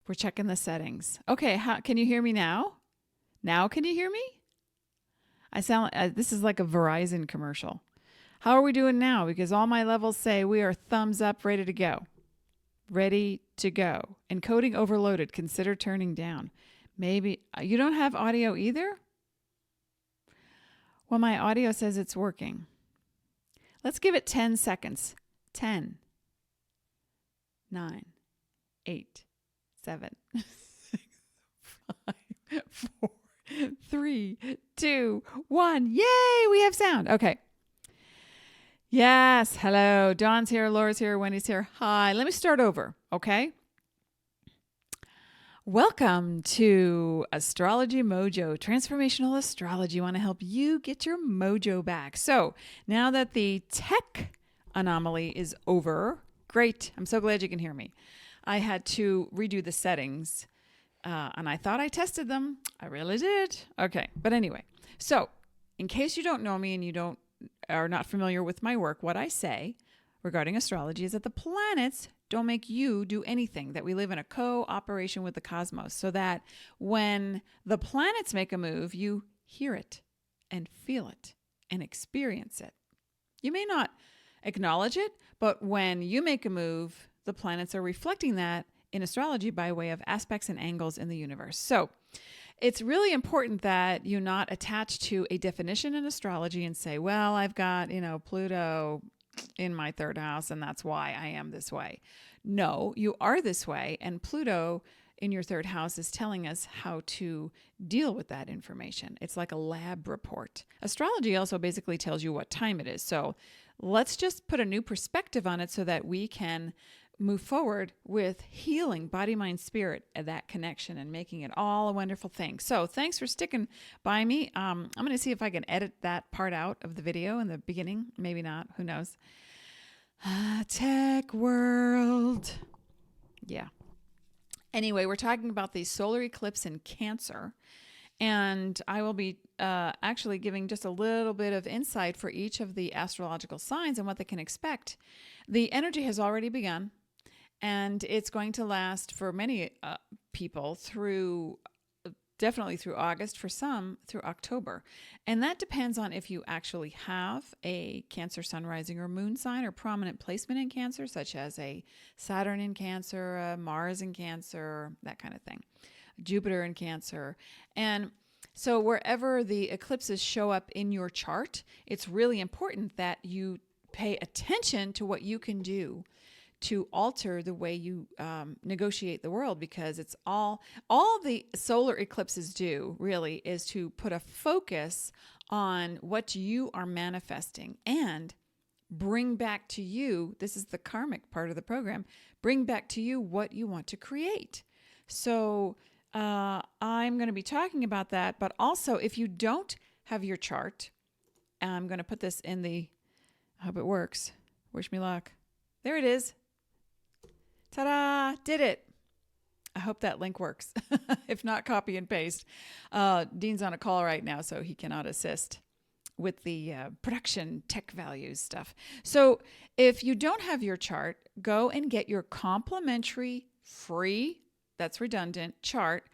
We're checking the settings. Okay, can you hear me now? Now can you hear me? I sound this is like a Verizon commercial. How are we doing now? Because all my levels say we are thumbs up, ready to go. Ready to go. Encoding overloaded. Consider turning down. Maybe you don't have audio either? Well, my audio says it's working. Let's give it 10 seconds. 10, 9, 8, 7, 6, 5, 4, 3, 2, 1. Yay, we have sound. Okay. Yes, hello. Dawn's here, Laura's here, Wendy's here. Hi. Let me start over, okay? Welcome to Astrology Mojo, transformational astrology. I want to help you get your mojo back. So now that the tech anomaly is over, great. I'm so glad you can hear me. I had to redo the settings, and I thought I tested them. I really did. Okay, but anyway. So in case you don't know me and you are not familiar with my work, what I say regarding astrology is that the planets don't make you do anything, that we live in a cooperation with the cosmos, so that when the planets make a move, you hear it and feel it and experience it. You may not acknowledge it, but when you make a move, the planets are reflecting that in astrology by way of aspects and angles in the universe. So it's really important that you not attach to a definition in astrology and say, well, I've got, Pluto in my third house, and that's why I am this way. No, you are this way, and Pluto in your third house is telling us how to deal with that information. It's like a lab report. Astrology also basically tells you what time it is. So let's just put a new perspective on it so that we can move forward with healing body, mind, spirit, that connection, and making it all a wonderful thing. So thanks for sticking by me. I'm going to see if I can edit that part out of the video in the beginning. Maybe not. Who knows? Tech world. Yeah. Anyway, we're talking about the solar eclipse in Cancer. And I will be actually giving just a little bit of insight for each of the astrological signs and what they can expect. The energy has already begun. And it's going to last for many people definitely through August, for some through October. And that depends on if you actually have a Cancer sun rising or moon sign or prominent placement in Cancer, such as a Saturn in Cancer, a Mars in Cancer, that kind of thing, Jupiter in Cancer. And so wherever the eclipses show up in your chart, it's really important that you pay attention to what you can do to alter the way you negotiate the world, because it's all the solar eclipses do really is to put a focus on what you are manifesting and bring back to you, this is the karmic part of the program, bring back to you what you want to create. So I'm going to be talking about that, but also if you don't have your chart, I'm going to put this in I hope it works. Wish me luck. There it is. Ta-da! Did it. I hope that link works. If not, copy and paste. Dean's on a call right now, so he cannot assist with the production tech values stuff. So if you don't have your chart, go and get your complimentary free, that's redundant, chart,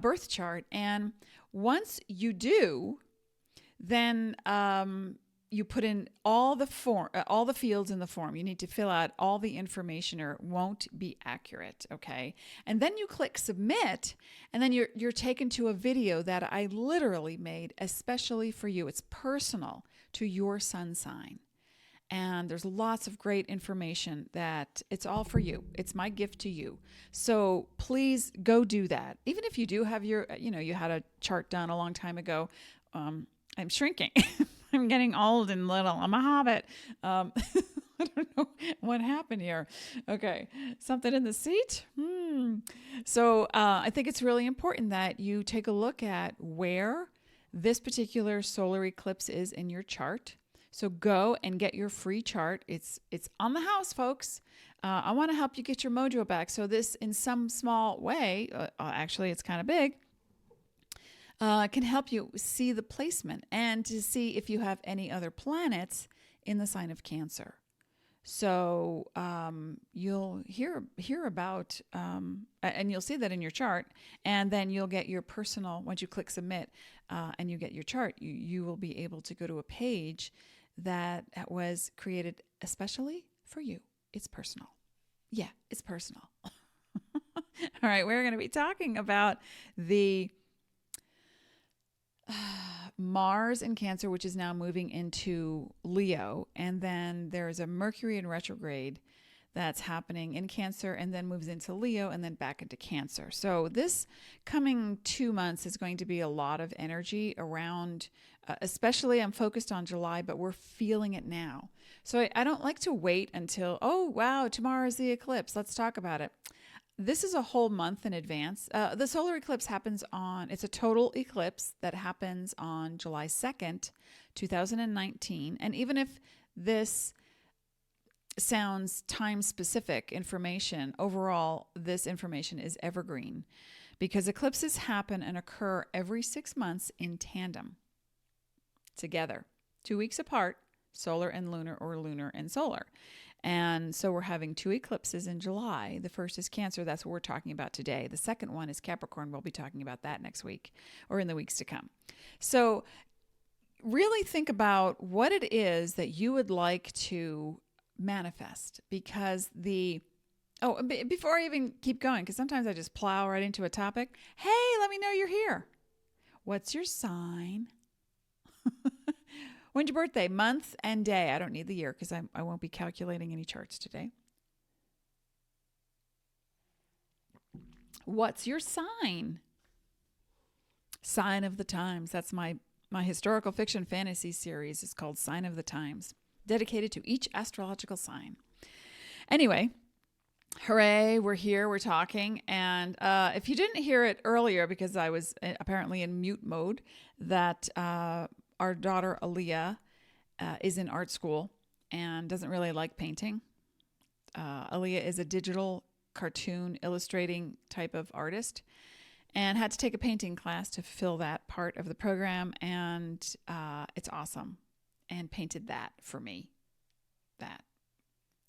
birth chart. And once you do, then you put in all the fields in the form. You need to fill out all the information or it won't be accurate, okay? And then you click submit, and then you're taken to a video that I literally made especially for you. It's personal to your sun sign. And there's lots of great information that it's all for you. It's my gift to you. So please go do that. Even if you do have you had a chart done a long time ago, I'm shrinking. I'm getting old and little. I'm a hobbit. I don't know what happened here. Okay. Something in the seat? So I think it's really important that you take a look at where this particular solar eclipse is in your chart. So go and get your free chart. It's on the house, folks. I want to help you get your mojo back. So this, in some small way, actually it's kind of big, can help you see the placement and to see if you have any other planets in the sign of Cancer. So you'll hear about, and you'll see that in your chart, and then you'll get your personal, once you click submit and you get your chart, you will be able to go to a page that was created especially for you. It's personal. Yeah, it's personal. All right, we're going to be talking about the Mars in Cancer, which is now moving into Leo. And then there's a Mercury in retrograde that's happening in Cancer and then moves into Leo and then back into Cancer. So this coming 2 months is going to be a lot of energy around, especially I'm focused on July, but we're feeling it now. So I don't like to wait until, oh, wow, tomorrow is the eclipse. Let's talk about it. This is a whole month in advance. The solar eclipse happens it's a total eclipse that happens on July 2nd, 2019. And even if this sounds time-specific information, overall, this information is evergreen because eclipses happen and occur every 6 months in tandem together, 2 weeks apart, solar and lunar or lunar and solar. And so we're having 2 eclipses in July. The first is Cancer. That's what we're talking about today. The second one is Capricorn. We'll be talking about that next week or in the weeks to come. So really think about what it is that you would like to manifest, because before I even keep going, because sometimes I just plow right into a topic. Hey, let me know you're here. What's your sign? When's your birthday? Month and day. I don't need the year because I won't be calculating any charts today. What's your sign? Sign of the Times. That's my historical fiction fantasy series. It's called Sign of the Times, dedicated to each astrological sign. Anyway, hooray, we're here, we're talking. And if you didn't hear it earlier, because I was apparently in mute mode, that our daughter Aaliyah is in art school and doesn't really like painting. Aaliyah is a digital cartoon illustrating type of artist and had to take a painting class to fulfill that part of the program. And it's awesome. And painted that for me. That.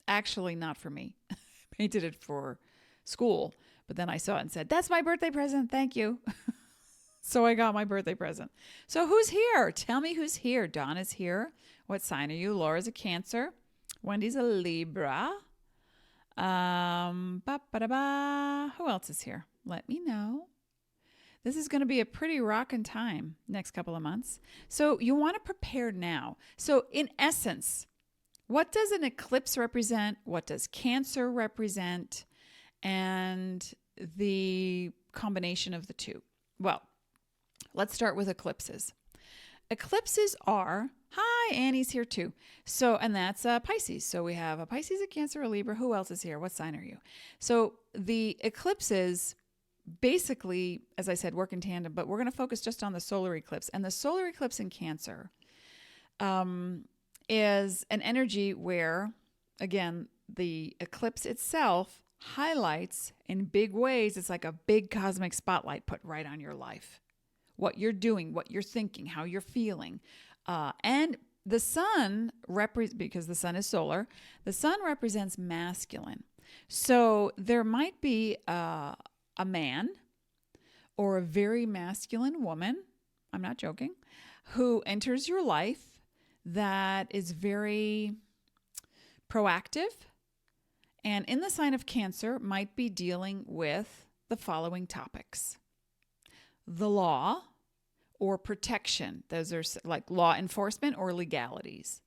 Actually, not for me. Painted it for school. But then I saw it and said, that's my birthday present. Thank you. So I got my birthday present. So who's here? Tell me who's here. Donna's here. What sign are you? Laura's a Cancer. Wendy's a Libra. Who else is here? Let me know. This is going to be a pretty rockin' time next couple of months. So you want to prepare now. So in essence, what does an eclipse represent? What does Cancer represent? And the combination of the two. Well, let's start with eclipses. Eclipses are, hi, Annie's here too. So, and that's Pisces. So we have a Pisces, a Cancer, a Libra. Who else is here? What sign are you? So the eclipses basically, as I said, work in tandem, but we're going to focus just on the solar eclipse. And the solar eclipse in Cancer is an energy where, again, the eclipse itself highlights in big ways. It's like a big cosmic spotlight put right on your life. What you're doing, what you're thinking, how you're feeling. And the sun, because the sun is solar, the sun represents masculine. So there might be a man or a very masculine woman, I'm not joking, who enters your life that is very proactive, and in the sign of Cancer might be dealing with the following topics: the law or protection. Those are like law enforcement or legalities.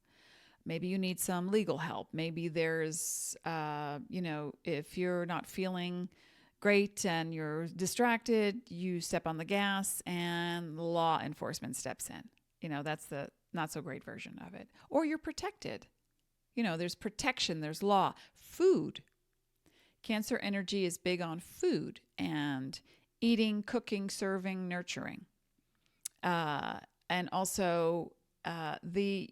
Maybe you need some legal help. Maybe there's, if you're not feeling great and you're distracted, you step on the gas and law enforcement steps in. That's the not so great version of it. Or you're protected. There's protection, there's law. Food. Cancer energy is big on food and eating, cooking, serving, nurturing. And also the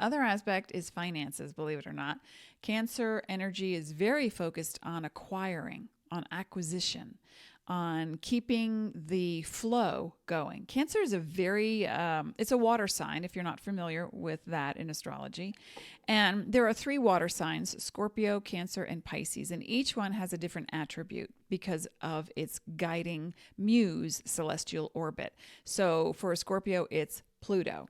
other aspect is finances, believe it or not. Cancer energy is very focused on acquiring, on acquisition, on keeping the flow going. Cancer is a very, it's a water sign, if you're not familiar with that in astrology. And there are 3 water signs, Scorpio, Cancer, and Pisces. And each one has a different attribute because of its guiding muse celestial orbit. So for Scorpio, it's Pluto.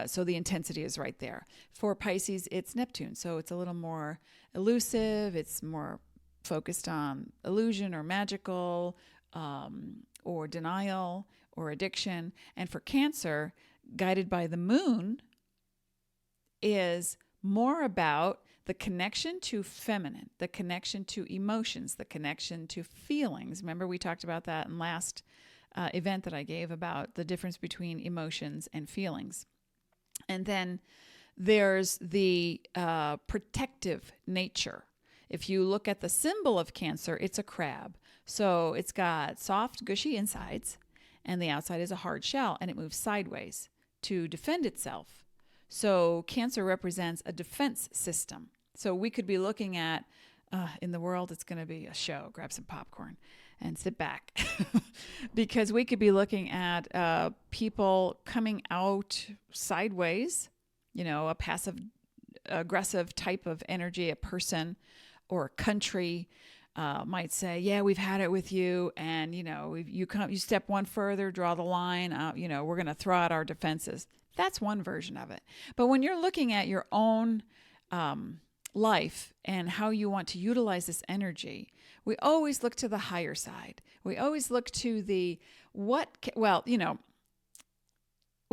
So the intensity is right there. For Pisces, it's Neptune. So it's a little more elusive. It's more focused on illusion or magical, or denial or addiction. And for Cancer, guided by the moon, is more about the connection to feminine, the connection to emotions, the connection to feelings. Remember, we talked about that in last event that I gave about the difference between emotions and feelings. And then there's the protective nature. If you look at the symbol of Cancer, it's a crab. So it's got soft, gushy insides, and the outside is a hard shell, and it moves sideways to defend itself. So Cancer represents a defense system. So we could be looking at, in the world, it's going to be a show. Grab some popcorn and sit back. Because we could be looking at people coming out sideways, a passive aggressive type of energy, a person or a country might say, yeah, we've had it with you. And, you step one further, draw the line, we're going to throw out our defenses. That's one version of it. But when you're looking at your own life and how you want to utilize this energy, we always look to the higher side. We always look to we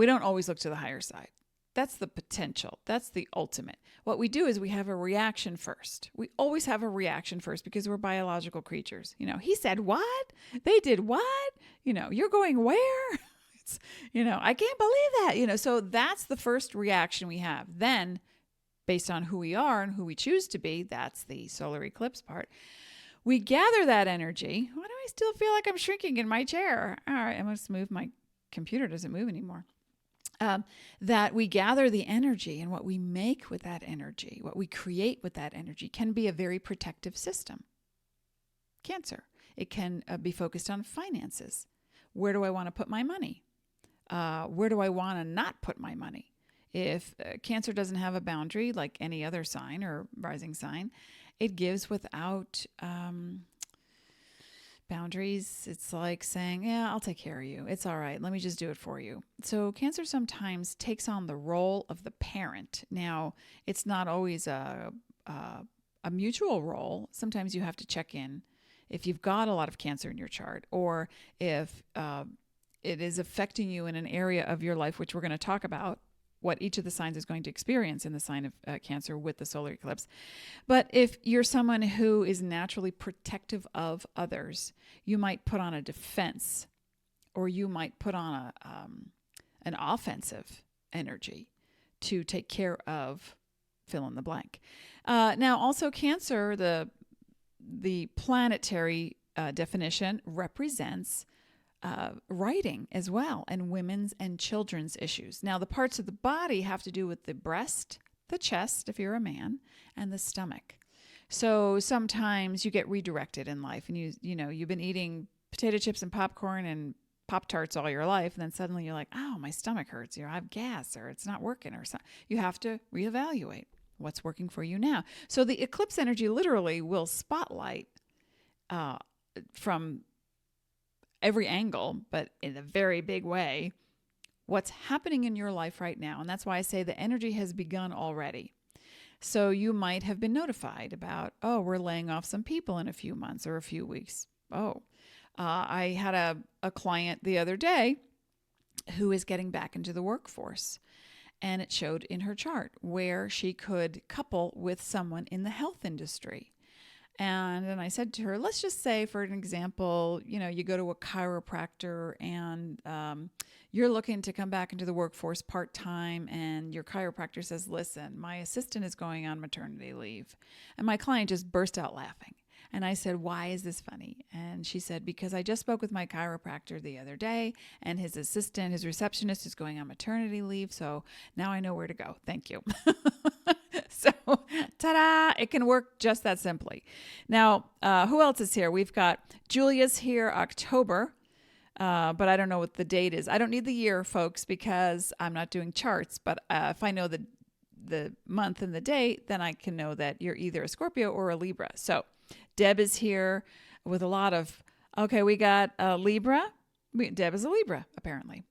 don't always look to the higher side. That's the potential. That's the ultimate. What we do is we have a reaction first. We always have a reaction first because we're biological creatures. He said what? They did what? You're going where? I can't believe that. So that's the first reaction we have. Then, based on who we are and who we choose to be, that's the solar eclipse part. We gather that energy. Why do I still feel like I'm shrinking in my chair? All right, I must move. My computer doesn't move anymore. That we gather the energy, and what we make with that energy, what we create with that energy, can be a very protective system. Cancer. It can be focused on finances. Where do I want to put my money? Where do I want to not put my money? If Cancer doesn't have a boundary like any other sign or rising sign, it gives without boundaries. It's like saying, yeah, I'll take care of you. It's all right. Let me just do it for you. So Cancer sometimes takes on the role of the parent. Now, it's not always a mutual role. Sometimes you have to check in if you've got a lot of Cancer in your chart, or if it is affecting you in an area of your life, which we're going to talk about, what each of the signs is going to experience in the sign of Cancer with the solar eclipse. But if you're someone who is naturally protective of others, you might put on a defense, or you might put on an offensive energy to take care of fill in the blank. Now, also Cancer, the planetary definition represents writing as well, and women's and children's issues. Now, the parts of the body have to do with the breast, the chest, if you're a man, and the stomach. So sometimes you get redirected in life, and you've been eating potato chips and popcorn and Pop-Tarts all your life, and then suddenly you're like, oh, my stomach hurts, I have gas, or it's not working, or something. You have to reevaluate what's working for you now. So the eclipse energy literally will spotlight from every angle, but in a very big way, what's happening in your life right now. And that's why I say the energy has begun already. So you might have been notified about, we're laying off some people in a few months or a few weeks. I had a client the other day who is getting back into the workforce. And it showed in her chart where she could couple with someone in the health industry. And then I said to her, let's just say, for an example, you go to a chiropractor and you're looking to come back into the workforce part-time, and your chiropractor says, listen, my assistant is going on maternity leave. And my client just burst out laughing. And I said, why is this funny? And she said, because I just spoke with my chiropractor the other day, and his receptionist is going on maternity leave. So now I know where to go. Thank you. So Ta-da! It can work just that simply. Now, who else is here? We've got Julia's here, October. But I don't know what the date is. I don't need the year, folks, because I'm not doing charts. But if I know the month and the date, then I can know that you're either a Scorpio or a Libra. So Deb is here with a lot of, okay, we got a Libra. Deb is a Libra, apparently,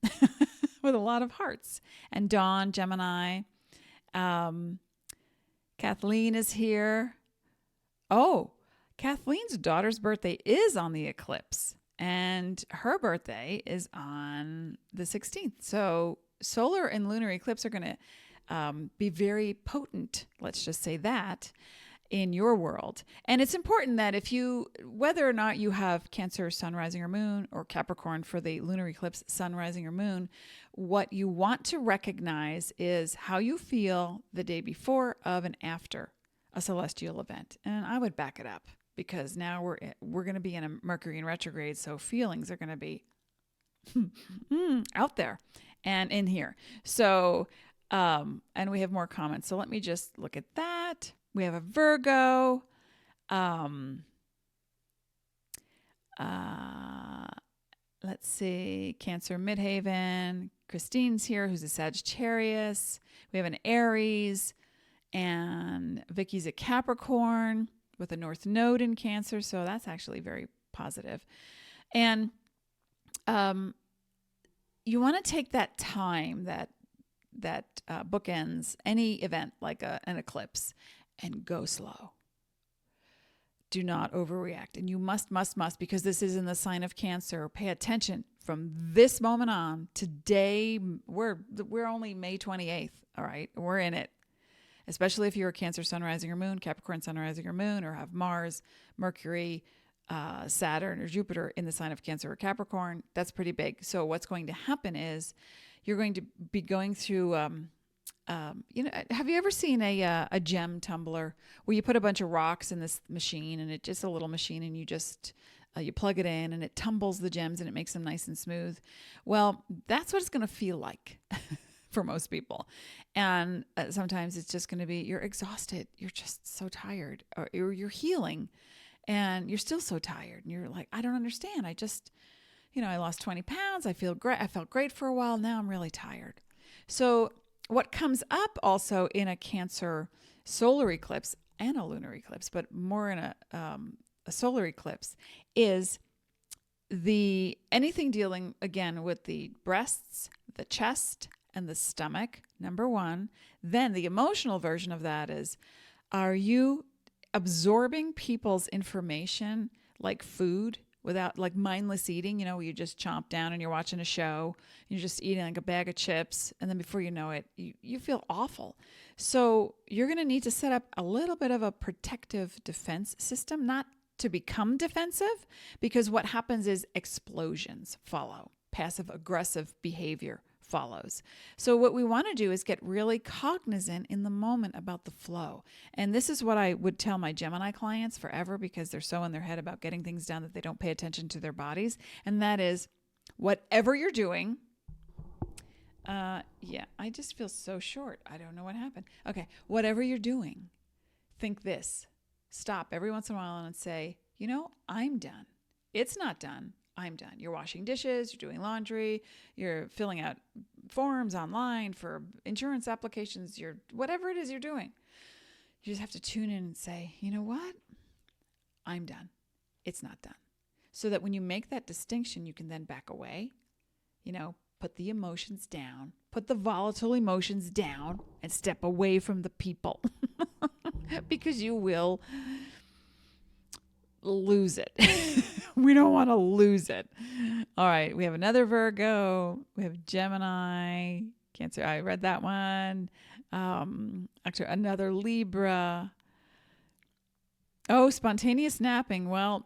with a lot of hearts. And Dawn, Gemini. Kathleen is here. Oh, Kathleen's daughter's birthday is on the eclipse. And her birthday is on the 16th. So solar and lunar eclipse are going to be very potent, let's just say that, in your world. And it's important that whether or not you have Cancer, sun, rising, or moon, or Capricorn for the lunar eclipse, sun, rising, or moon, what you want to recognize is how you feel the day before, of, and after a celestial event. And I would back it up, because now we're going to be in a Mercury in retrograde, so feelings are going to be out there and in here. So, and we have more comments. So let me just look at that. We have a Virgo. Let's see, Cancer, Midhaven. Christine's here, who's a Sagittarius. We have an Aries, and Vicky's a Capricorn with a North Node in Cancer, so that's actually very positive. And you want to take that time that bookends any event like an eclipse and go slow. Do not overreact. And you must, because this is in the sign of Cancer, pay attention from this moment on. Today, we're only May 28th, all right? We're in it. Especially if you're a Cancer, sun, rising, or moon, Capricorn, sun, rising, or moon, or have Mars, Mercury, Saturn, or Jupiter in the sign of Cancer or Capricorn. That's pretty big. So what's going to happen is you're going to be going through, have you ever seen a gem tumbler where you put a bunch of rocks in this machine, and it's just a little machine, and you just you plug it in and it tumbles the gems and it makes them nice and smooth? Well, that's what it's going to feel like for most people. And sometimes it's just going to be, you're exhausted. You're just so tired, or you're healing and you're still so tired. And you're like, I don't understand. I just, I lost 20 pounds. I feel great. I felt great for a while. Now I'm really tired. So what comes up also in a Cancer solar eclipse and a lunar eclipse, but more in a solar eclipse, is anything dealing again with the breasts, the chest, and the stomach, number one. Then the emotional version of that is, are you absorbing people's information like food, without, like, mindless eating, where you just chomp down and you're watching a show, and you're just eating like a bag of chips, and then before you know it, you feel awful. So you're going to need to set up a little bit of a protective defense system, not to become defensive, because what happens is explosions follow. Passive aggressive behavior follows. So what we want to do is get really cognizant in the moment about the flow. And this is what I would tell my Gemini clients forever, because they're so in their head about getting things done that they don't pay attention to their bodies. And that is, whatever you're doing, I just feel so short. I don't know what happened. Okay. Whatever you're doing, think this. Stop every once in a while and say, I'm done. It's not done. I'm done. You're washing dishes, you're doing laundry, you're filling out forms online for insurance applications, whatever it is you're doing. You just have to tune in and say, you know what? I'm done. It's not done. So that when you make that distinction, you can then back away, put the emotions down, put the volatile emotions down, and step away from the people because you will lose it. We don't want to lose it. All right. We have another Virgo. We have Gemini, Cancer. I read that one. Actually, another Libra. Oh, spontaneous napping. Well,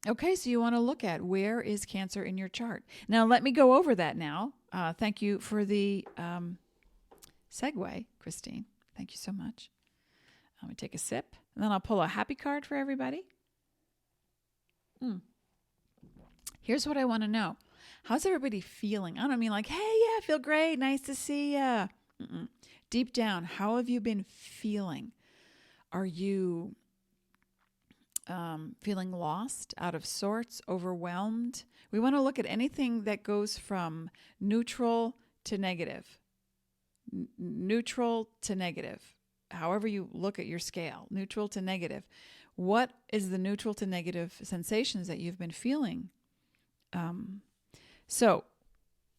okay. So you want to look at, where is Cancer in your chart? Now, let me go over that now. Thank you for the segue, Christine. Thank you so much. Let me take a sip, and then I'll pull a happy card for everybody. Here's what I want to know. How's everybody feeling? I don't mean like, hey, yeah, I feel great. Nice to see ya. Deep down, how have you been feeling? Are you feeling lost, out of sorts, overwhelmed? We want to look at anything that goes from neutral to negative. Neutral to negative. However you look at your scale, neutral to negative. What is the neutral to negative sensations that you've been feeling?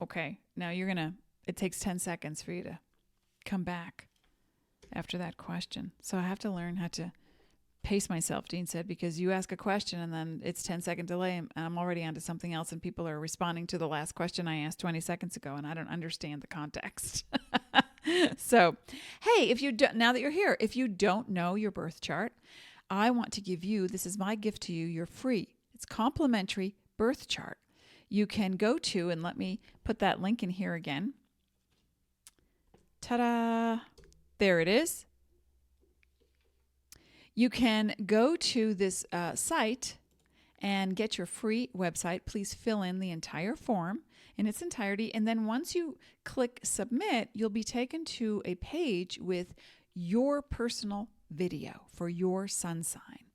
Okay, now it takes 10 seconds for you to come back after that question. So I have to learn how to pace myself, Dean said, because you ask a question and then it's 10-second delay and I'm already onto something else and people are responding to the last question I asked 20 seconds ago and I don't understand the context. So, hey, now that you're here, if you don't know your birth chart, I want to give you, this is my gift to you, you're free. It's complimentary birth chart. You can go to, and let me put that link in here again. Ta-da! There it is. You can go to this site and get your free website. Please fill in the entire form in its entirety. And then once you click submit, you'll be taken to a page with your personal video for your sun sign.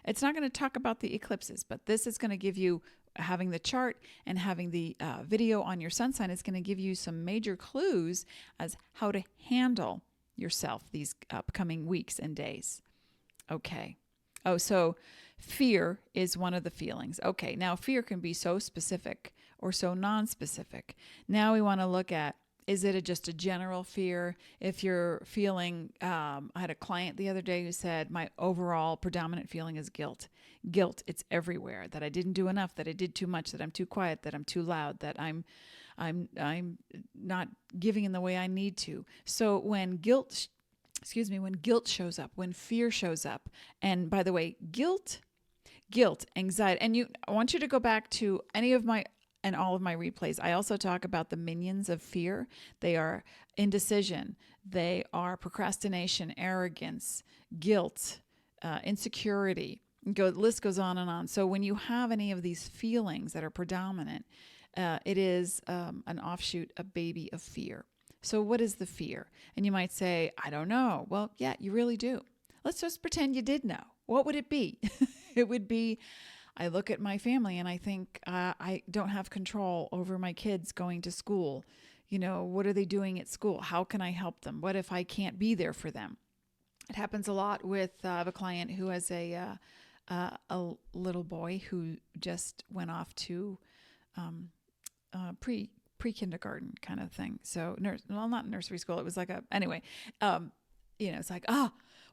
It's not going to talk about the eclipses, but this is going to give you, having the chart and having the video on your sun sign is going to give you some major clues as how to handle yourself these upcoming weeks and days. Okay. Oh, so fear is one of the feelings. Okay. Now fear can be so specific or so non-specific. Now we want to look at, is it just a general fear? If you're feeling, I had a client the other day who said, my overall predominant feeling is guilt. Guilt, it's everywhere, that I didn't do enough, that I did too much, that I'm too quiet, that I'm too loud, that I'm not giving in the way I need to. So when guilt shows up, when fear shows up, and by the way, guilt, anxiety, and I want you to go back to all of my replays. I also talk about the minions of fear. They are indecision. They are procrastination, arrogance, guilt, insecurity. The list goes on and on. So when you have any of these feelings that are predominant, it is an offshoot, a baby of fear. So what is the fear? And you might say, I don't know. Well, yeah, you really do. Let's just pretend you did know. What would it be? It would be, I look at my family and I think I don't have control over my kids going to school. What are they doing at school? How can I help them? What if I can't be there for them? It happens a lot with a client who has a little boy who just went off to pre-kindergarten kind of thing. So not nursery school. It was like it's like,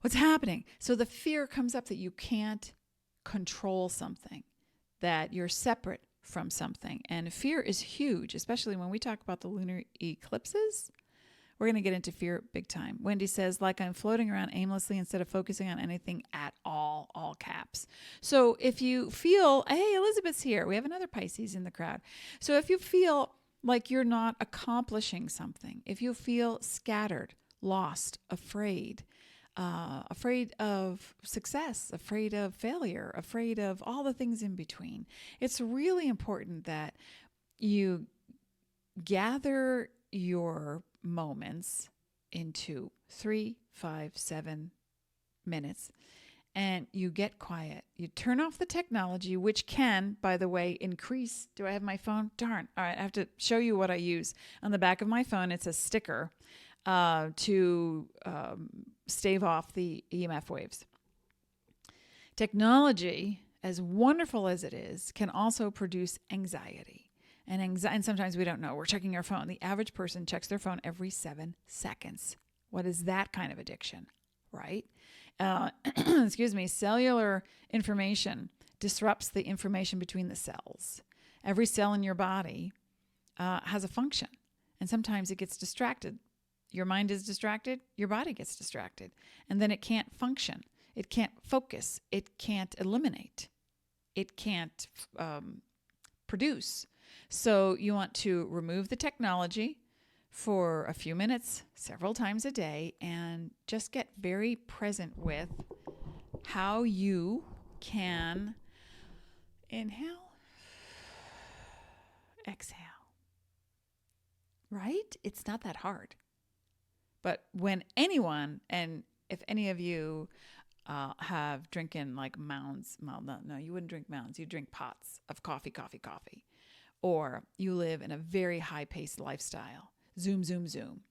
what's happening? So the fear comes up that you can't control something, that you're separate from something. And fear is huge, especially when we talk about the lunar eclipses. We're going to get into fear big time. Wendy says, like I'm floating around aimlessly instead of focusing on anything at all caps. So if you feel, hey, Elizabeth's here. We have another Pisces in the crowd. So if you feel like you're not accomplishing something, if you feel scattered, lost, afraid of success, afraid of failure, afraid of all the things in between, it's really important that you gather your moments into 3, 5, 7 minutes and you get quiet. You turn off the technology, which can, by the way, increase. Do I have my phone? Darn. All right, I have to show you what I use. On the back of my phone, it's a sticker to stave off the EMF waves. Technology, as wonderful as it is, can also produce anxiety. And sometimes we don't know. We're checking our phone. The average person checks their phone every 7 seconds. What is that kind of addiction, right? Excuse me. Cellular information disrupts the information between the cells. Every cell in your body has a function, and sometimes it gets distracted. Your mind is distracted, your body gets distracted, and then it can't function. It can't focus. It can't eliminate. It can't produce. So you want to remove the technology for a few minutes, several times a day, and just get very present with how you can inhale, exhale, right? It's not that hard. But when anyone, and if any of you have drinking like mounds, well, no, you wouldn't drink mounds. You drink pots of coffee, or you live in a very high-paced lifestyle. Zoom, zoom, zoom.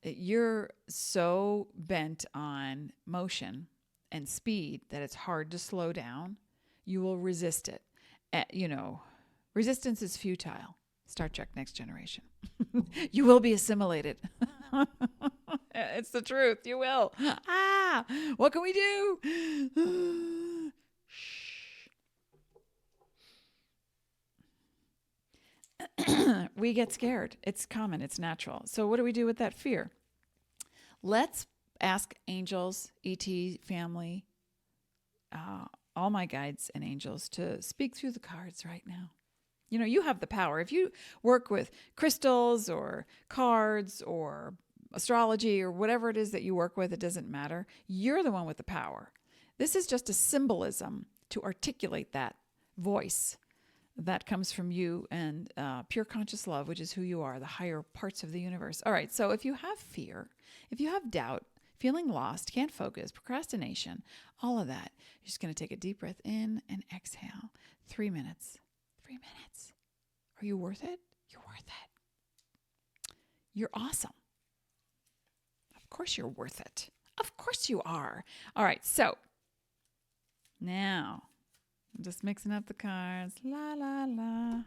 You're so bent on motion and speed that it's hard to slow down. You will resist it. Resistance is futile. Star Trek Next Generation. You will be assimilated. It's the truth. You will. What can we do? We get scared. It's common. It's natural. So what do we do with that fear? Let's ask angels, ET, family, all my guides and angels to speak through the cards right now. You have the power. If you work with crystals or cards or astrology or whatever it is that you work with, it doesn't matter. You're the one with the power. This is just a symbolism to articulate that voice that comes from you and pure conscious love, which is who you are, the higher parts of the universe. All right, so if you have fear, if you have doubt, feeling lost, can't focus, procrastination, all of that, you're just going to take a deep breath in and exhale. 3 minutes. 3 minutes. Are you worth it? You're worth it. You're awesome. Of course you're worth it. Of course you are. All right, so now I'm just mixing up the cards. La, la, la.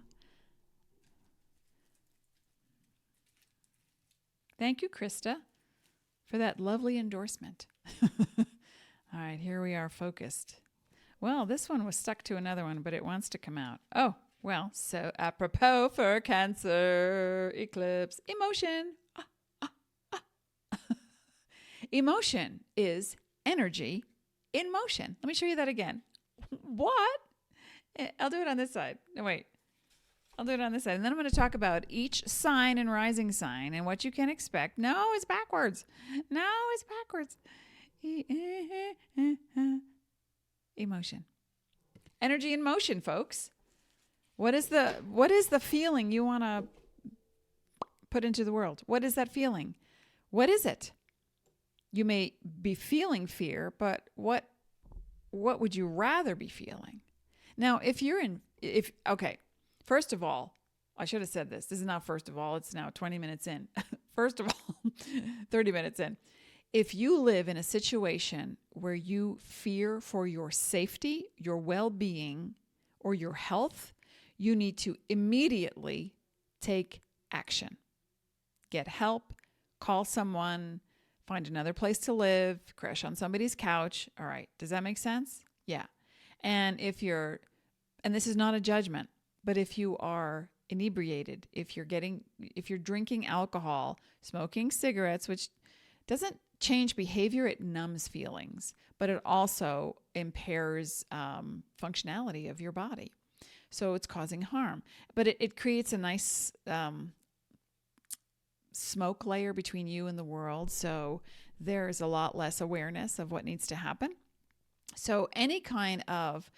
Thank you, Krista, for that lovely endorsement. All right, here we are focused. Well, this one was stuck to another one, but it wants to come out. Oh, well, so apropos for Cancer, eclipse, emotion. Emotion is energy in motion. Let me show you that again. What? I'll do it on this side. No, wait. I'll do it on this side. And then I'm going to talk about each sign and rising sign and what you can expect. No, it's backwards. No, it's backwards. Emotion. Energy in motion, folks. What is the feeling you want to put into the world? What is that feeling? What is it? You may be feeling fear, but what would you rather be feeling? Now, okay, first of all, I should have said this. This is not first of all, it's now 20 minutes in. First of all, 30 minutes in. If you live in a situation where you fear for your safety, your well-being, or your health, you need to immediately take action. Get help, call someone, find another place to live, crash on somebody's couch. All right. Does that make sense? Yeah. And and this is not a judgment, but if you are inebriated, if you're drinking alcohol, smoking cigarettes, which doesn't change behavior, it numbs feelings, but it also impairs functionality of your body. So it's causing harm, but it creates a nice smoke layer between you and the world. So there's a lot less awareness of what needs to happen. So any kind of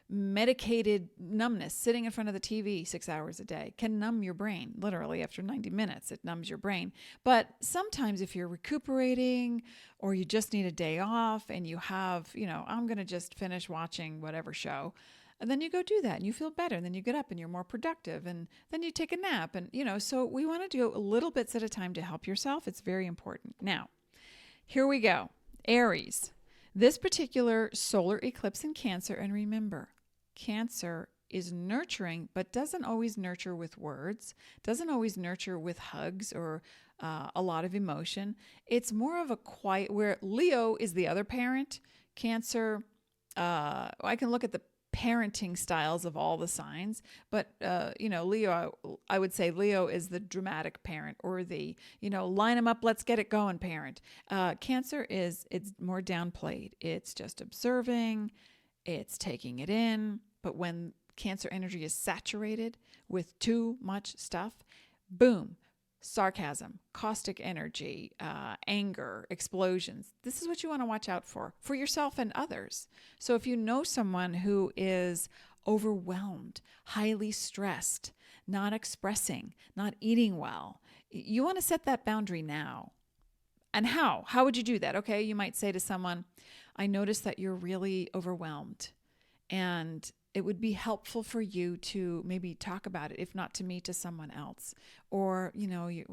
medicated numbness, sitting in front of the TV 6 hours a day, can numb your brain. Literally, after 90 minutes, it numbs your brain. But sometimes if you're recuperating or you just need a day off and you have, I'm going to just finish watching whatever show, and then you go do that and you feel better. And then you get up and you're more productive, and then you take a nap. And, so we want to do a little bits at a time to help yourself. It's very important. Now, here we go. Aries. This particular solar eclipse in Cancer, and remember, Cancer is nurturing, but doesn't always nurture with words, doesn't always nurture with hugs or a lot of emotion. It's more of a quiet, where Leo is the other parent. Cancer, I can look at the parenting styles of all the signs, but Leo, I would say Leo is the dramatic parent, or the line them up, let's get it going parent. Cancer it's more downplayed. It's just observing, it's taking it in. But when Cancer energy is saturated with too much stuff, boom, sarcasm, caustic energy, anger, explosions. This is what you want to watch out for yourself and others. So if you know someone who is overwhelmed, highly stressed, not expressing, not eating well, you want to set that boundary now. And how? How would you do that? Okay, you might say to someone, I notice that you're really overwhelmed, and it would be helpful for you to maybe talk about it, if not to me, to someone else. Or,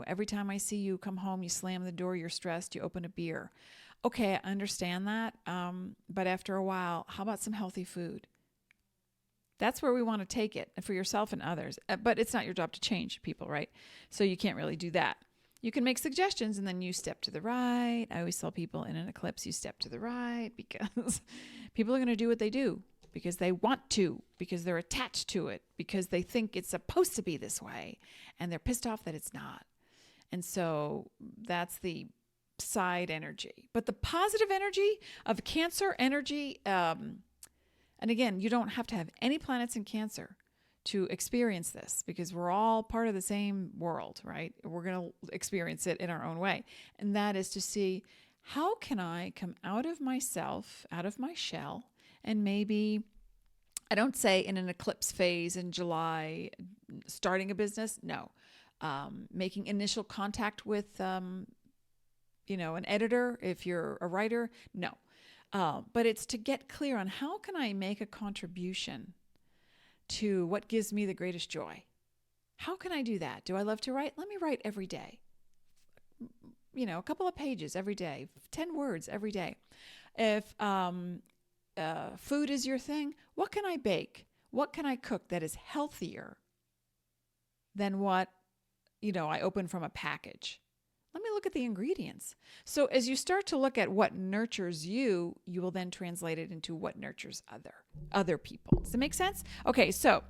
every time I see you come home, you slam the door, you're stressed, you open a beer. Okay, I understand that. But after a while, how about some healthy food? That's where we want to take it for yourself and others. But it's not your job to change people, right? So you can't really do that. You can make suggestions and then you step to the right. I always tell people in an eclipse, you step to the right because people are going to do what they do because they want to, because they're attached to it, because they think it's supposed to be this way, and they're pissed off that it's not. And so that's the side energy. But the positive energy of Cancer energy, and again, you don't have to have any planets in Cancer to experience this, because we're all part of the same world, right? We're going to experience it in our own way. And that is to see, how can I come out of myself, out of my shell, and maybe, I don't say in an eclipse phase in July, starting a business. No. Making initial contact with, an editor, if you're a writer. No. But it's to get clear on, how can I make a contribution to what gives me the greatest joy? How can I do that? Do I love to write? Let me write every day. A couple of pages every day, 10 words every day. If food is your thing, what can I bake? What can I cook that is healthier than what, I open from a package? Let me look at the ingredients. So as you start to look at what nurtures you, you will then translate it into what nurtures other people. Does that make sense? Okay, so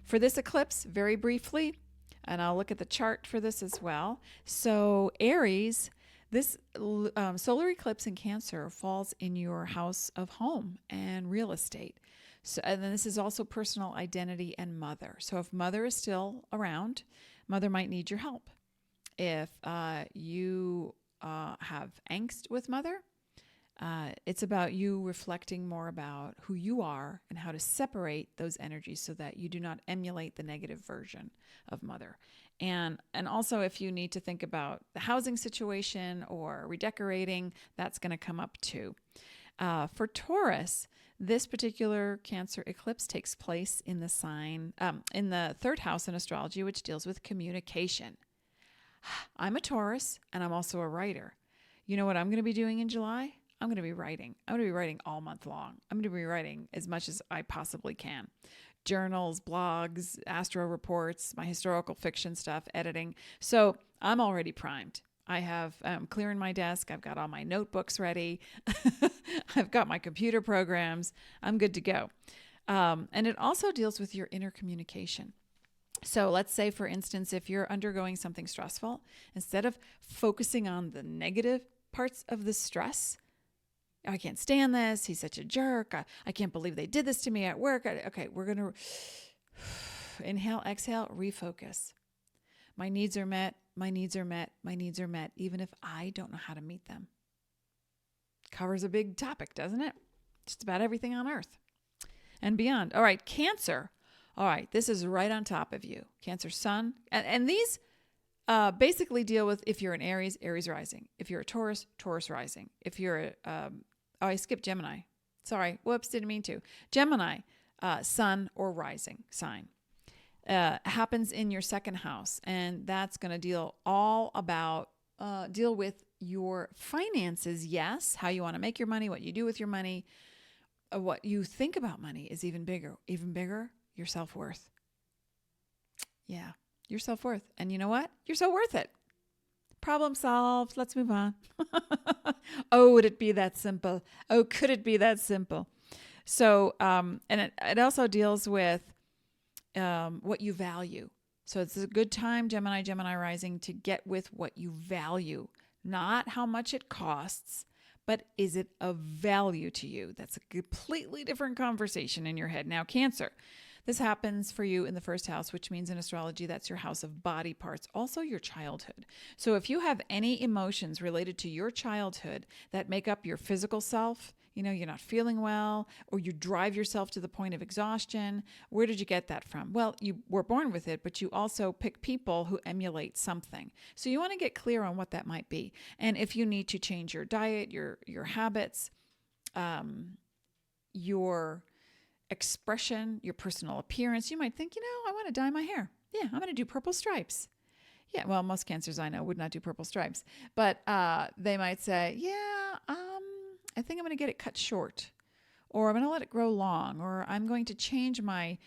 for this eclipse, very briefly, and I'll look at the chart for this as well. So Aries, this solar eclipse in Cancer falls in your house of home and real estate. So, and then this is also personal identity and mother. So if mother is still around, mother might need your help. If you have angst with mother, it's about you reflecting more about who you are and how to separate those energies so that you do not emulate the negative version of mother. And also, if you need to think about the housing situation or redecorating, that's going to come up too. For Taurus, this particular Cancer eclipse takes place in the sign, in the third house in astrology, which deals with communication. I'm a Taurus, and I'm also a writer. You know what I'm going to be doing in July? I'm going to be writing. I'm going to be writing all month long. I'm going to be writing as much as I possibly can. Journals, blogs, astro reports, my historical fiction stuff, editing. So I'm already primed. I'm clearing my desk. I've got all my notebooks ready. I've got my computer programs. I'm good to go. And it also deals with your inner communication. So let's say, for instance, if you're undergoing something stressful, instead of focusing on the negative parts of the stress, I can't stand this, he's such a jerk, I can't believe they did this to me at work. Okay, we're going to inhale, exhale, refocus. My needs are met, my needs are met, my needs are met, even if I don't know how to meet them. Covers a big topic, doesn't it? Just about everything on earth and beyond. All right, Cancer. All right, this is right on top of you. Cancer sun. And these basically deal with, if you're an Aries, Aries rising. If you're a Taurus, Taurus rising. If you're I skipped Gemini. Sorry. Whoops, didn't mean to. Gemini, sun or rising sign. Happens in your second house. And that's going to deal with your finances, yes. How you want to make your money, what you do with your money. What you think about money is even bigger. Even bigger, your self-worth. Yeah, your self-worth. And you know what? You're so worth it. Problem solved. Let's move on. Oh, would it be that simple? Oh, could it be that simple? So, and it also deals with what you value. So it's a good time, Gemini rising, to get with what you value. Not how much it costs, but is it of value to you? That's a completely different conversation in your head. Now, Cancer. This happens for you in the first house, which means in astrology, that's your house of body parts, also your childhood. So if you have any emotions related to your childhood that make up your physical self, you're not feeling well, or you drive yourself to the point of exhaustion. Where did you get that from? Well, you were born with it, but you also pick people who emulate something. So you want to get clear on what that might be. And if you need to change your diet, your habits, your expression, your personal appearance, you might think, I want to dye my hair. Yeah, I'm going to do purple stripes. Yeah, well, most cancers I know would not do purple stripes, but they might say, I think I'm going to get it cut short, or I'm going to let it grow long, or I'm going to change my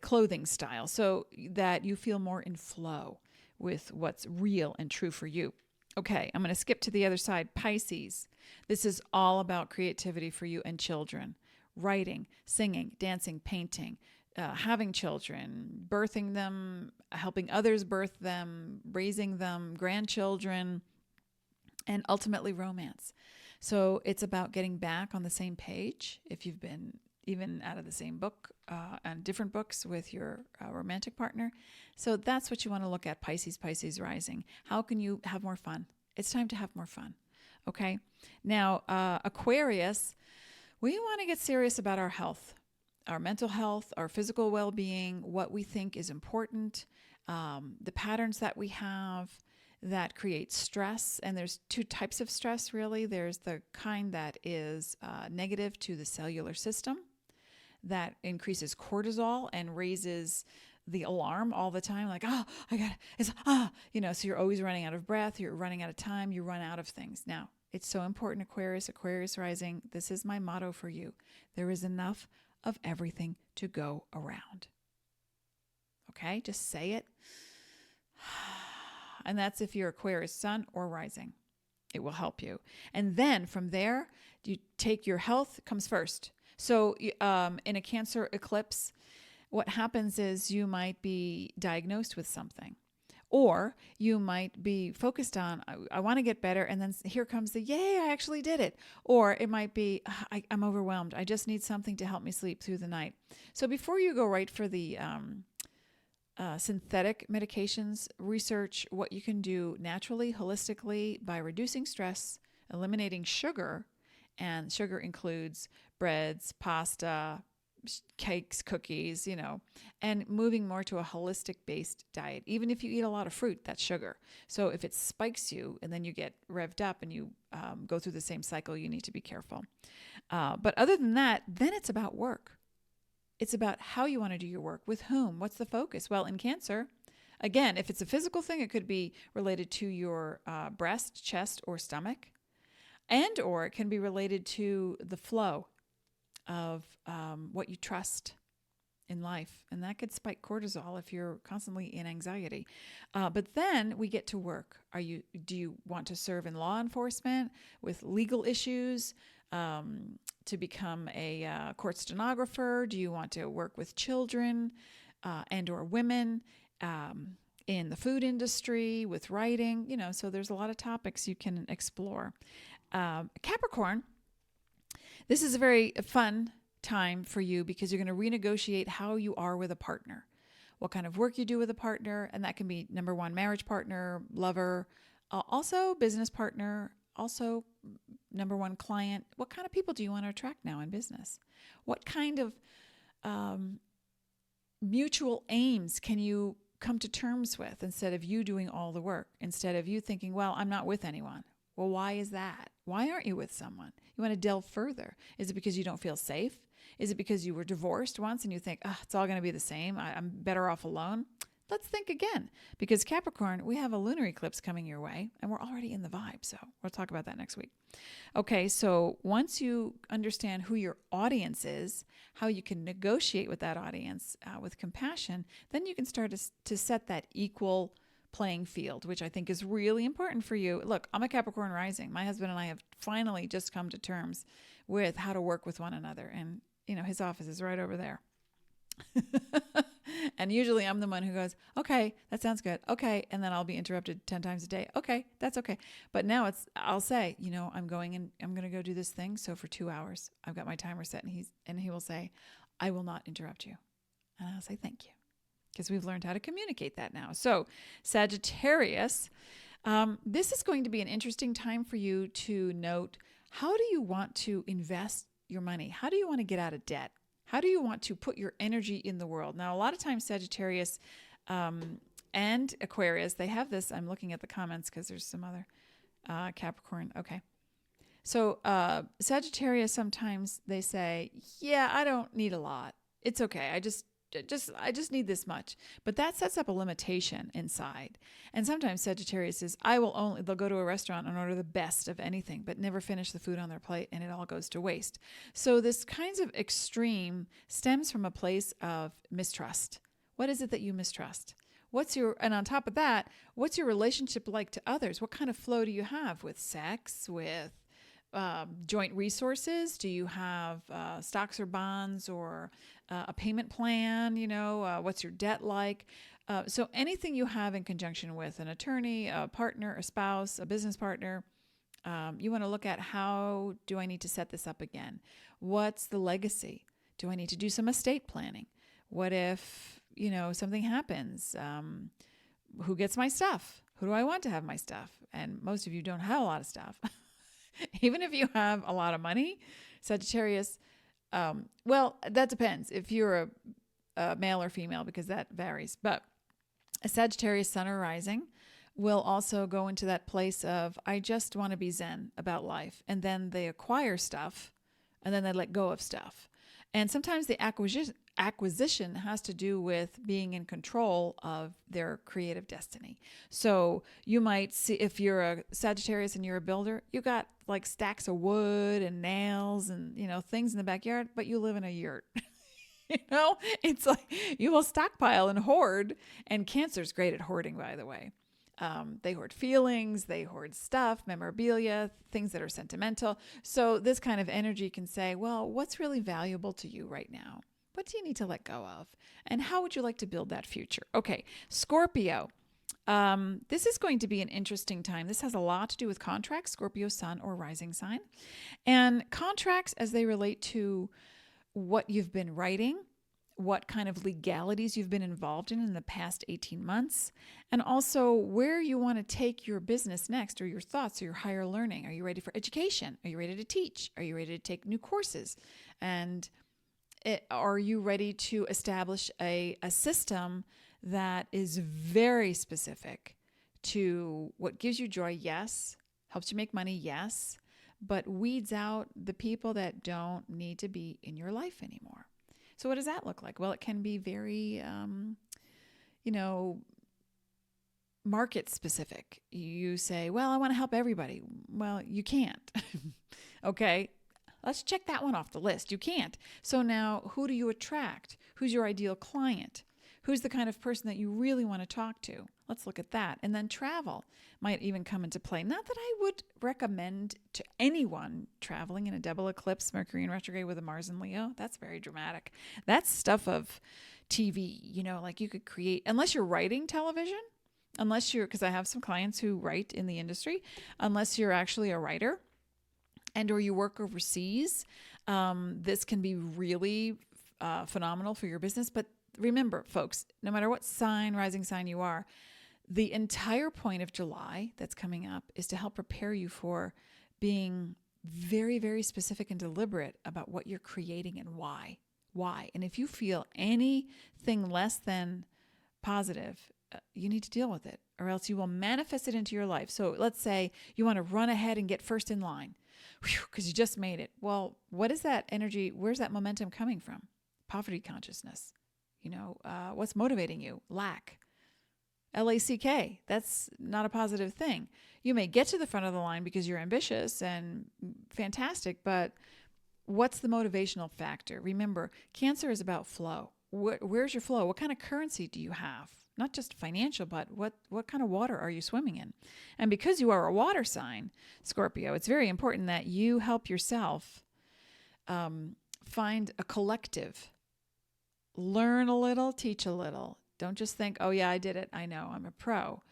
clothing style so that you feel more in flow with what's real and true for you. Okay, I'm going to skip to the other side. Pisces. This is all about creativity for you and children. Writing, singing, dancing, painting, having children, birthing them, helping others birth them, raising them, grandchildren, and ultimately romance. So it's about getting back on the same page if you've been even out of the same book and different books with your romantic partner. So that's what you want to look at, Pisces rising. How can you have more fun? It's time to have more fun. Okay. Now, Aquarius, we want to get serious about our health, our mental health, our physical well-being, what we think is important, the patterns that we have that create stress. And there's two types of stress, really. There's the kind that is negative to the cellular system, that increases cortisol and raises the alarm all the time, like, I got it. So you're always running out of breath, you're running out of time, you run out of things. Now, it's so important, Aquarius rising. This is my motto for you. There is enough of everything to go around. Okay, just say it. And that's if you're Aquarius sun or rising. It will help you. And then from there, you take your health comes first. So in a Cancer eclipse, what happens is you might be diagnosed with something, or you might be focused on, I want to get better. And then here comes the, yay, I actually did it. Or it might be, I'm overwhelmed. I just need something to help me sleep through the night. So before you go right for the synthetic medications, research what you can do naturally, holistically, by reducing stress, eliminating sugar. And sugar includes breads, pasta, cakes, cookies, and moving more to a holistic based diet. Even if you eat a lot of fruit, that's sugar. So if it spikes you and then you get revved up and you go through the same cycle, you need to be careful. But other than that, then it's about work. It's about how you want to do your work, with whom, what's the focus? Well, in Cancer, again, if it's a physical thing, it could be related to your breast, chest, or stomach, and or it can be related to the flow of what you trust in life. And that could spike cortisol if you're constantly in anxiety. But then we get to work. Do you want to serve in law enforcement with legal issues, to become a court stenographer? Do you want to work with children and or women in the food industry, with writing? So there's a lot of topics you can explore. Capricorn, this is a very fun time for you because you're going to renegotiate how you are with a partner, what kind of work you do with a partner. And that can be number one, marriage partner, lover, also business partner, also number one, client. What kind of people do you want to attract now in business? What kind of mutual aims can you come to terms with instead of you doing all the work, instead of you thinking, well, I'm not with anyone. Well, why is that? Why aren't you with someone? You want to delve further. Is it because you don't feel safe? Is it because you were divorced once and you think, it's all going to be the same? I'm better off alone? Let's think again. Because Capricorn, we have a lunar eclipse coming your way, and we're already in the vibe. So we'll talk about that next week. Okay, so once you understand who your audience is, how you can negotiate with that audience with compassion, then you can start to set that equal playing field, which I think is really important for you. Look, I'm a Capricorn rising. My husband and I have finally just come to terms with how to work with one another. And, his office is right over there. And usually I'm the one who goes, okay, that sounds good. Okay. And then I'll be interrupted 10 times a day. Okay, that's okay. But now I'll say, I'm going to go do this thing. So for 2 hours, I've got my timer set, and he will say, I will not interrupt you. And I'll say, thank you. Because we've learned how to communicate that now. So Sagittarius, this is going to be an interesting time for you to note how do you want to invest your money? How do you want to get out of debt? How do you want to put your energy in the world? Now, a lot of times Sagittarius and Aquarius, they have this. I'm looking at the comments because there's some other Capricorn. Okay. So Sagittarius, sometimes they say, yeah, I don't need a lot. It's okay. I just need this much. But that sets up a limitation inside. And sometimes Sagittarius is, they'll go to a restaurant and order the best of anything, but never finish the food on their plate, and it all goes to waste. So this kinds of extreme stems from a place of mistrust. What is it that you mistrust? And on top of that, what's your relationship like to others? What kind of flow do you have with sex, with joint resources? Do you have stocks or bonds or a payment plan? What's your debt like? So anything you have in conjunction with an attorney, a partner, a spouse, a business partner, you want to look at, how do I need to set this up again? What's the legacy? Do I need to do some estate planning? What if, something happens? Who gets my stuff? Who do I want to have my stuff? And most of you don't have a lot of stuff. Even if you have a lot of money, Sagittarius, well, that depends if you're a male or female, because that varies. But a Sagittarius sun or rising will also go into that place of, I just want to be zen about life. And then they acquire stuff, and then they let go of stuff. And sometimes the acquisition has to do with being in control of their creative destiny. So you might see, if you're a Sagittarius and you're a builder, you got like stacks of wood and nails and, things in the backyard, but you live in a yurt. It's like you will stockpile and hoard. And Cancer's great at hoarding, by the way. They hoard feelings, they hoard stuff, memorabilia, things that are sentimental. So this kind of energy can say, well, what's really valuable to you right now? What do you need to let go of? And how would you like to build that future? Okay, Scorpio. This is going to be an interesting time. This has a lot to do with contracts, Scorpio sun or rising sign. And contracts as they relate to what you've been writing, what kind of legalities you've been involved in the past 18 months, and also where you want to take your business next, or your thoughts, or your higher learning. Are you ready for education? Are you ready to teach? Are you ready to take new courses? And are you ready to establish a system that is very specific to what gives you joy? Yes. Helps you make money? Yes. But weeds out the people that don't need to be in your life anymore. So what does that look like? Well, it can be very, market specific. You say, well, I want to help everybody. Well, you can't. Okay. Let's check that one off the list. You can't. So now, who do you attract? Who's your ideal client? Who's the kind of person that you really want to talk to? Let's look at that. And then travel might even come into play. Not that I would recommend to anyone traveling in a double eclipse, Mercury in retrograde with a Mars in Leo. That's very dramatic. That's stuff of TV, like you could create, unless you're writing television, because I have some clients who write in the industry, unless you're actually a writer and or you work overseas, this can be really phenomenal for your business. But remember, folks, no matter what sign, rising sign you are, the entire point of July that's coming up is to help prepare you for being very, very specific and deliberate about what you're creating and why. Why? And if you feel anything less than positive, you need to deal with it, or else you will manifest it into your life. So let's say you want to run ahead and get first in line because you just made it. Well, what is that energy? Where's that momentum coming from? Poverty consciousness. What's motivating you? Lack. LACK. That's not a positive thing. You may get to the front of the line because you're ambitious and fantastic, but what's the motivational factor? Remember, Cancer is about flow. Where's your flow? What kind of currency do you have? Not just financial, but what kind of water are you swimming in? And because you are a water sign, Scorpio, it's very important that you help yourself find a collective. Learn a little, teach a little. Don't just think, oh yeah, I did it. I know, I'm a pro.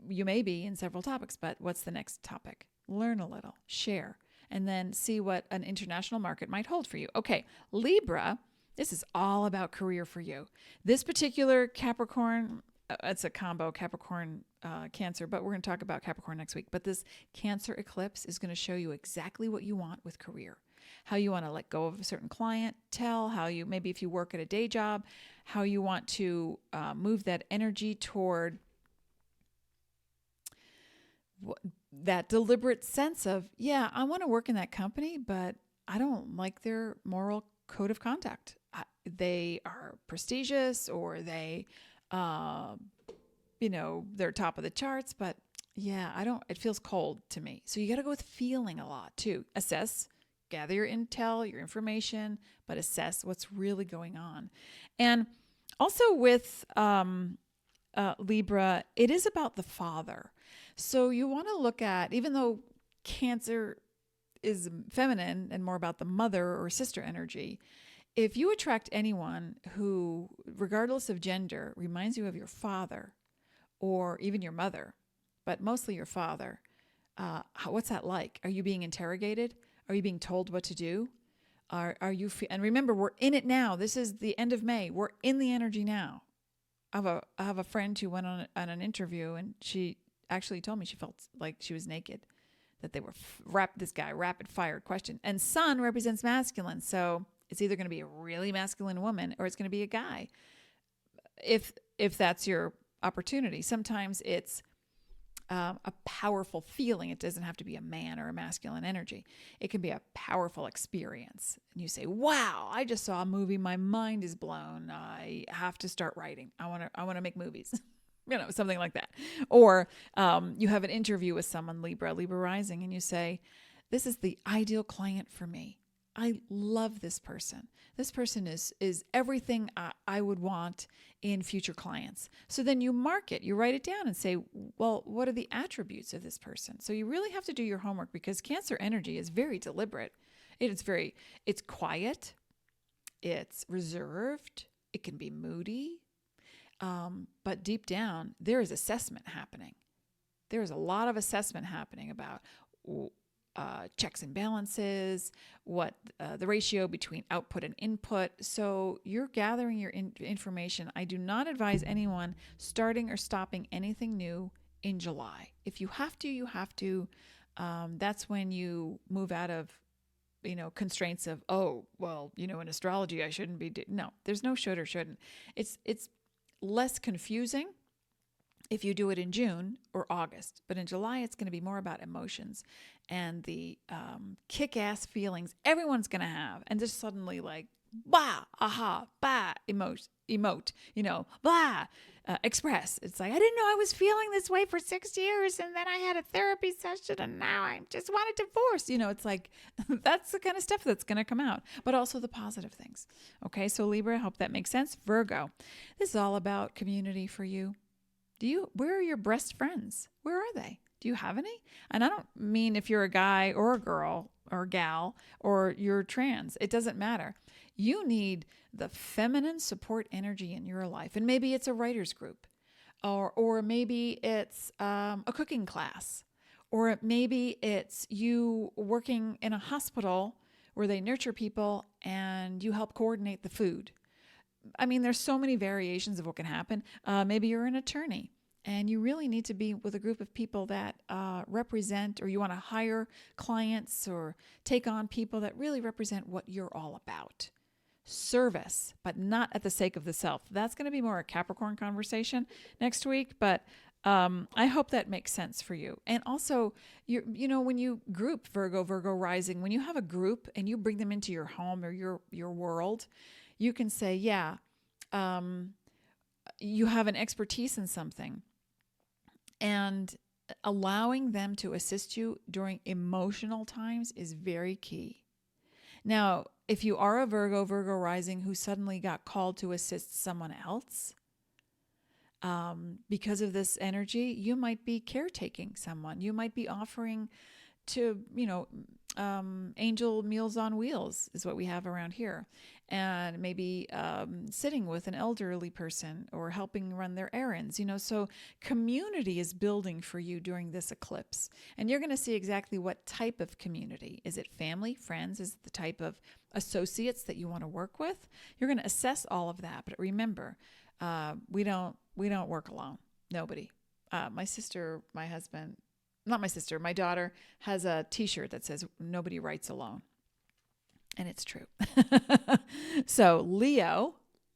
You may be in several topics, but what's the next topic? Learn a little, share, and then see what an international market might hold for you. Okay, Libra, this is all about career for you. This particular Capricorn it's a combo Capricorn, Cancer, but we're going to talk about Capricorn next week. But this Cancer eclipse is going to show you exactly what you want with career, how you want to let go of a certain clientele, how you, maybe if you work at a day job, how you want to move that energy toward that deliberate sense of, yeah, I want to work in that company, but I don't like their moral code of conduct. They are prestigious, or they, they're top of the charts, but yeah, it feels cold to me. So you got to go with feeling a lot too. Assess, gather your intel, your information, but assess what's really going on. And also with Libra, it is about the father. So you want to look at, even though Cancer is feminine and more about the mother or sister energy, if you attract anyone who, regardless of gender, reminds you of your father or even your mother, but mostly your father, what's that like? Are you being interrogated? Are you being told what to do? Are you? And remember, we're in it now. This is the end of May. We're in the energy now. I have a friend who went on an interview, and she actually told me she felt like she was naked, that they were this guy rapid fire question. And Sun represents masculine, so it's either going to be a really masculine woman or it's going to be a guy, if that's your opportunity. Sometimes it's a powerful feeling. It doesn't have to be a man or a masculine energy. It can be a powerful experience. And you say, wow, I just saw a movie. My mind is blown. I have to start writing. I want to make movies. Something like that. Or you have an interview with someone, Libra rising, and you say, this is the ideal client for me. I love this person. This person is everything I would want in future clients. So then you mark it, you write it down and say, well, what are the attributes of this person? So you really have to do your homework, because Cancer energy is very deliberate. It's quiet. It's reserved. It can be moody. But deep down, there is assessment happening. There is a lot of assessment happening about checks and balances, what the ratio between output and input. So you're gathering your information. I do not advise anyone starting or stopping anything new in July. If you have to, you have to. That's when you move out of, constraints of, in astrology, I shouldn't be. No, there's no should or shouldn't. It's less confusing if you do it in June or August. But in July, it's going to be more about emotions and the kick-ass feelings everyone's going to have. And just suddenly like, bah, aha, bah, emote, blah, express. It's like, I didn't know I was feeling this way for 6 years. And then I had a therapy session and now I just want a divorce. It's like, that's the kind of stuff that's going to come out, but also the positive things. Okay. So Libra, I hope that makes sense. Virgo, this is all about community for you. Where are your best friends? Where are they? Do you have any? And I don't mean if you're a guy or a girl or a gal or you're trans. It doesn't matter. You need the feminine support energy in your life. And maybe it's a writer's group, or maybe it's a cooking class, or maybe it's you working in a hospital where they nurture people and you help coordinate the food. I mean, there's so many variations of what can happen. Maybe you're an attorney and you really need to be with a group of people that represent, or you want to hire clients or take on people that really represent what you're all about. Service, but not at the sake of the self. That's going to be more a Capricorn conversation next week, but I hope that makes sense for you. And also, when you group Virgo rising, when you have a group and you bring them into your home or your world, you can say, you have an expertise in something, and allowing them to assist you during emotional times is very key. Now, if you are a Virgo rising who suddenly got called to assist someone else, because of this energy, you might be caretaking someone. You might be offering to, angel meals on wheels is what we have around here. And maybe sitting with an elderly person or helping run their errands, so community is building for you during this eclipse. And you're going to see exactly what type of community. Is it family, friends? Is it the type of associates that you want to work with? You're going to assess all of that. But remember, We don't work alone. Nobody. My sister, my husband, not my sister, my daughter has a t-shirt that says nobody writes alone. And it's true. So Leo,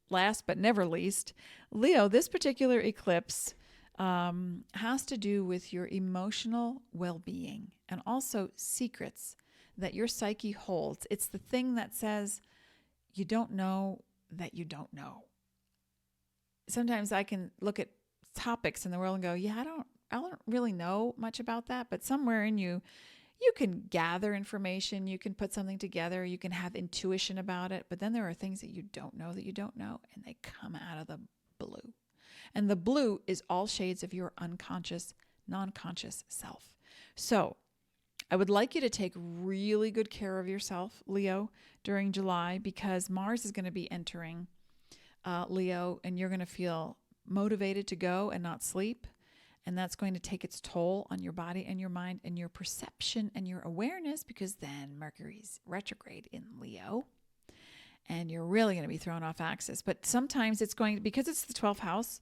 last but never least, Leo, this particular eclipse has to do with your emotional well-being and also secrets that your psyche holds. It's the thing that says you don't know that you don't know. Sometimes I can look at topics in the world and go, yeah, I don't really know much about that, but somewhere in you can gather information, you can put something together, you can have intuition about it, but then there are things that you don't know, and they come out of the blue. And the blue is all shades of your unconscious, non-conscious self. So I would like you to take really good care of yourself, Leo, during July, because Mars is going to be entering Leo, and you're going to feel motivated to go and not sleep. And that's going to take its toll on your body and your mind and your perception and your awareness, because then Mercury's retrograde in Leo and you're really going to be thrown off axis. But sometimes it's going to, because it's the 12th house,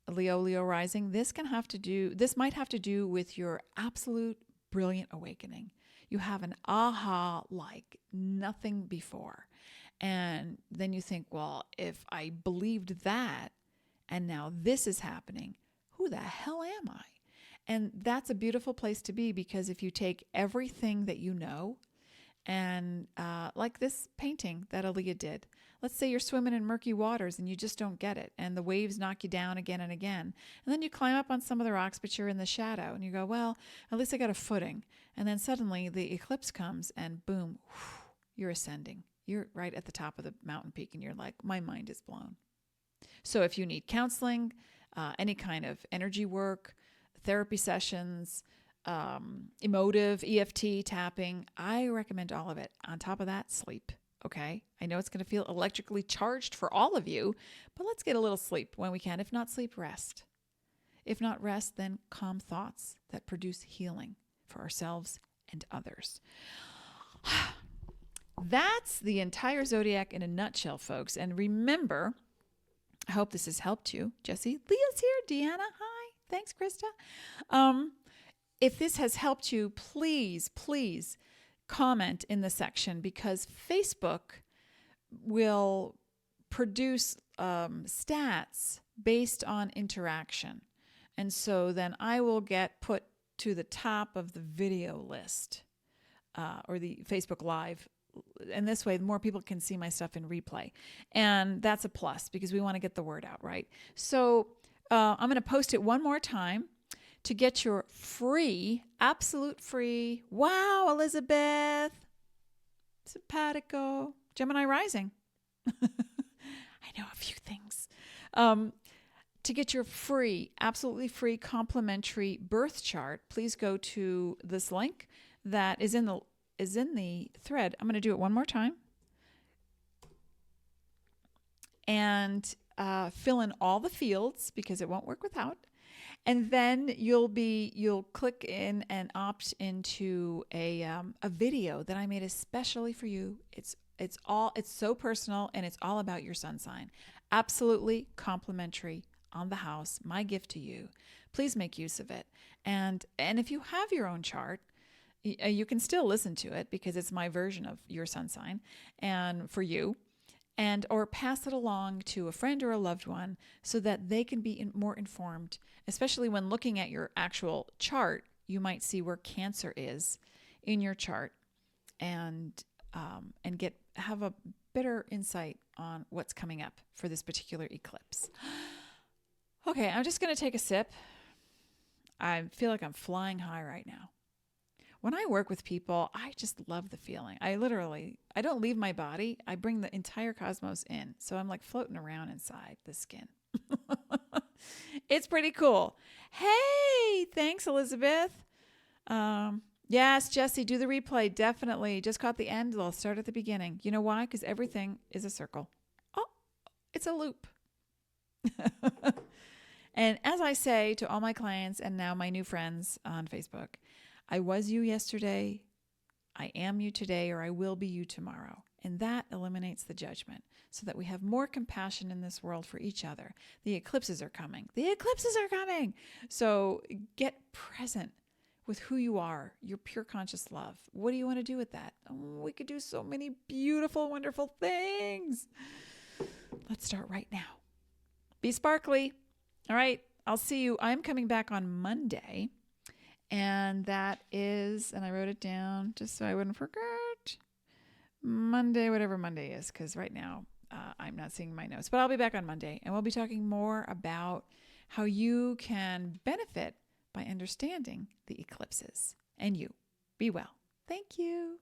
Leo rising, this might have to do with your absolute brilliant awakening. You have an aha like nothing before. And then you think, well, if I believed that and now this is happening, who the hell am I? And that's a beautiful place to be, because if you take everything that you know, and like this painting that Aaliyah did, let's say you're swimming in murky waters and you just don't get it, and the waves knock you down again and again. And then you climb up on some of the rocks, but you're in the shadow, and you go, well, at least I got a footing. And then suddenly the eclipse comes and boom, you're ascending. You're right at the top of the mountain peak, and you're like, my mind is blown. So if you need counseling, any kind of energy work, therapy sessions, emotive, EFT, tapping, I recommend all of it. On top of that, sleep. Okay. I know it's going to feel electrically charged for all of you, but let's get a little sleep when we can. If not sleep, rest. If not rest, then calm thoughts that produce healing for ourselves and others. That's the entire zodiac in a nutshell, folks. And remember, I hope this has helped you. Jesse, Leah's here. Deanna, hi. Thanks, Krista. If this has helped you, please comment in the section, because Facebook will produce stats based on interaction. And so then I will get put to the top of the video list or the Facebook Live. And this way, more people can see my stuff in replay. And that's a plus, because we want to get the word out, right? So I'm going to post it one more time to get your free, absolute free, wow, Elizabeth, simpatico, Gemini rising. I know a few things. To get your free, absolutely free, complimentary birth chart, please go to this link that is in the thread. I'm going to do it one more time. And fill in all the fields, because it won't work without. And then you'll click in and opt into a video that I made especially for you. It's so personal, and it's all about your sun sign. Absolutely complimentary, on the house. My gift to you. Please make use of it. And if you have your own chart, you can still listen to it, because it's my version of your sun sign and for you, or pass it along to a friend or a loved one so that they can be more informed, especially when looking at your actual chart. You might see where Cancer is in your chart, and have a better insight on what's coming up for this particular eclipse. Okay, I'm just going to take a sip. I feel like I'm flying high right now. When I work with people, I just love the feeling. I don't leave my body. I bring the entire cosmos in. So I'm like floating around inside the skin. It's pretty cool. Hey, thanks, Elizabeth. Yes, Jesse, do the replay. Definitely. Just caught the end. I'll start at the beginning. You know why? Because everything is a circle. Oh, it's a loop. And as I say to all my clients and now my new friends on Facebook, I was you yesterday, I am you today, or I will be you tomorrow. And that eliminates the judgment so that we have more compassion in this world for each other. The eclipses are coming. The eclipses are coming. So get present with who you are, your pure conscious love. What do you want to do with that? Oh, we could do so many beautiful, wonderful things. Let's start right now. Be sparkly. All right. I'll see you. I'm coming back on Monday. And that is, and I wrote it down just so I wouldn't forget. Monday, whatever Monday is, because right now I'm not seeing my notes. But I'll be back on Monday, and we'll be talking more about how you can benefit by understanding the eclipses. And you, be well. Thank you.